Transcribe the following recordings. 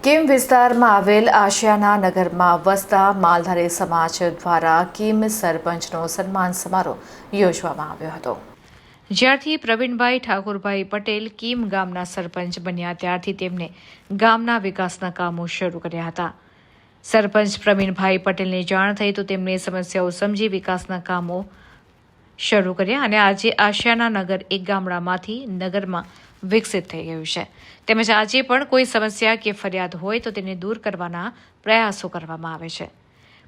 કીમ વિસ્તારમાં આવેલ આશિયાના નગરમાં વસતા માલધારી સમાજ દ્વારા કીમ સરપંચનો સન્માન સમારોહ યોજવામાં આવ્યો હતો। જ્યારથી પ્રવીણભાઈ ઠાકુરભાઈ પટેલ કીમ ગામના સરપંચ બન્યા ત્યારથી તેમને ગામના વિકાસના કામો શરૂ કર્યા હતા। સરપંચ પ્રવીણભાઈ પટેલને જાણ થઈ તો તેમણે સમસ્યાઓ સમજી વિકાસના કામો શરૂ કર્યા અને આજે આશિયાના નગર એક ગામડામાંથી નગરમાં વિકસિત થઈ ગયું છે। તેમજ આજે પણ કોઈ સમસ્યા કે ફરિયાદ હોય તો તેને દૂર કરવાના પ્રયાસો કરવામાં આવે છે।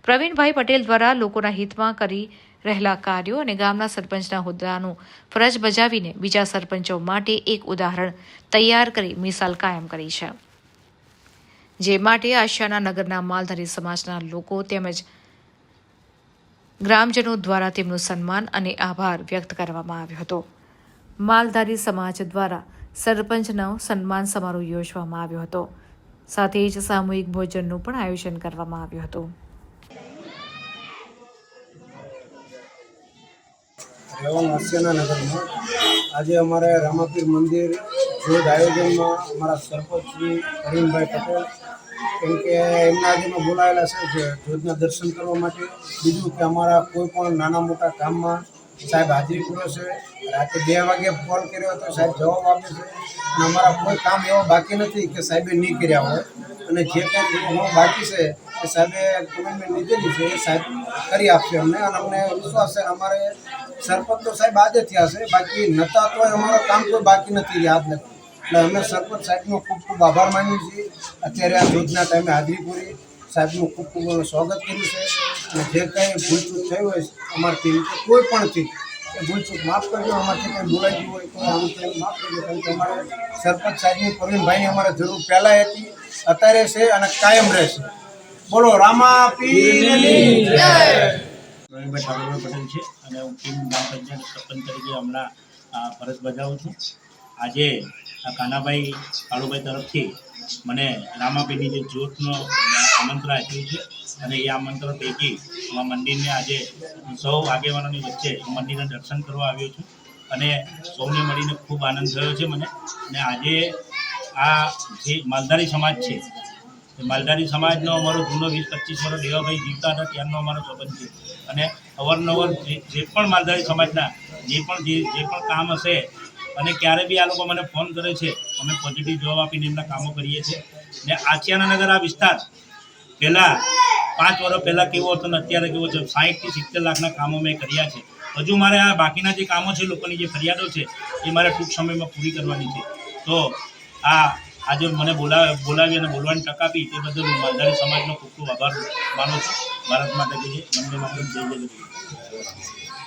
પ્રવીણભાઈ પટેલ દ્વારા લોકોના હિતમાં કરી રહેલા કાર્યો અને ગામના સરપંચના હોદ્દાનું ફરજ બજાવીને બીજા સરપંચો માટે એક ઉદાહરણ તૈયાર કરી મિસાલ કાયમ કરી છે, જે માટે આશિયાના નગરના માલધારી સમાજના લોકો તેમજ ગ્રામજનો દ્વારા તેમનું સન્માન અને આભાર વ્યક્ત કરવામાં આવ્યો હતો। માલધારી સમાજ દ્વારા સરપંચનો સન્માન સમારોહ યોજવામાં આવ્યો હતો। સાથે જ સામૂહિક ભોજનનું પણ આયોજન કરવામાં આવ્યું હતું। આશિયાના નગરમાં આજે અમારે રામાપીર મંદિર જોધ આયોજનમાં અમારા સરપંચ શ્રી પ્રવીણભાઈ પટેલ કેમ કે એમના આજે બોલાયેલા છે જોધના દર્શન કરવા માટે। બીજું કે અમારા કોઈ પણ નાના મોટા કામમાં સાહેબ હાજરી પૂરે છે। રાતે 2 વાગે ફોન કર્યો તો સાહેબ જવાબ આપે છે અને અમારા કોઈ કામ એવા બાકી નથી કે સાહેબે નહીં કર્યા હોય અને જે કંઈ બાકી છે એ સાહેબે કમિટમેન્ટ લીધેલી છે એ સાહેબ કરી આપશે અમને અને અમને વિશ્વાસ છે। અમારે સરપંચ તો સાહેબ આજે થયા છે, બાકી નહોતા તો અમારું કામ કોઈ બાકી નથી યાદ નથી, એટલે અમે સરપંચ સાહેબનો ખૂબ ખૂબ આભાર માનીએ છીએ। અત્યારે આ જોધના ટાઈમે હાજરી પૂરી સાહેબનું ખૂબ ખૂબ સ્વાગત કર્યું છે અને જે કંઈ ભૂલચૂક થઈ હોય અમારથી કોઈ પણથી એ ભૂલચૂક માફ કરજો, અમારથી કંઈ બોલાઈ ગયું હોય તો આમ કંઈ માફ કરજો, કારણ કે અમારે સરપંચ સાહેબની પ્રવીણભાઈની અમારે જરૂર પહેલાં હતી, અત્યારે છે અને કાયમ રહેશે। બોલો રામાપીરની જય। પ્રવીણભાઈ ઠાકુરભાઈ પટેલ છે અને હું કીમ ગ્રામ પંચાયત સરપંચ તરીકે હમણાં ફરજ બજાવું છું। આજે આ કાનાભાઈ કાળુભાઈ તરફથી મને રામાપીરની જે જ્યોતનો આમંત્રણ આપ્યું છે અને એ આમંત્રણ પૈકી મંદિરને આજે સૌ આગેવાનોની વચ્ચે મંદિરના દર્શન કરવા આવ્યો છું અને સૌને મળીને ખૂબ આનંદ થયો છે મને। અને આજે આ જે માલધારી સમાજ છે એ માલધારી સમાજનો અમારો જૂનો 20-25 વર્ષ દેવાભાઈ જીવતા હતા ત્યારનો અમારો સંબંધ છે અને અવારનવાર જે પણ માલધારી સમાજના જે પણ કામ હશે અને ક્યારે બી આ લોકો મને ફોન કરે છે, અમે પોઝિટિવ જવાબ આપીને એમના કામો કરીએ છીએ। ને આશિયાના નગર આ વિસ્તાર પહેલાં 5 વર્ષ પહેલાં કેવો હતો ને અત્યારે કેવો છે, 60 થી 70 લાખના કામો મેં કર્યા છે। હજુ મારે આ બાકીના જે કામો છે, લોકોની જે ફરિયાદો છે એ મારે ટૂંક સમયમાં પૂરી કરવાની છે। તો આજે મને બોલાવી અને બોલવાની તક આપી તે બદલ હું માલધારી સમાજનો ખૂબ ખૂબ આભાર માનું છું। ભારત માતા જય, વંદે માતરમ, જય જય ગરવી।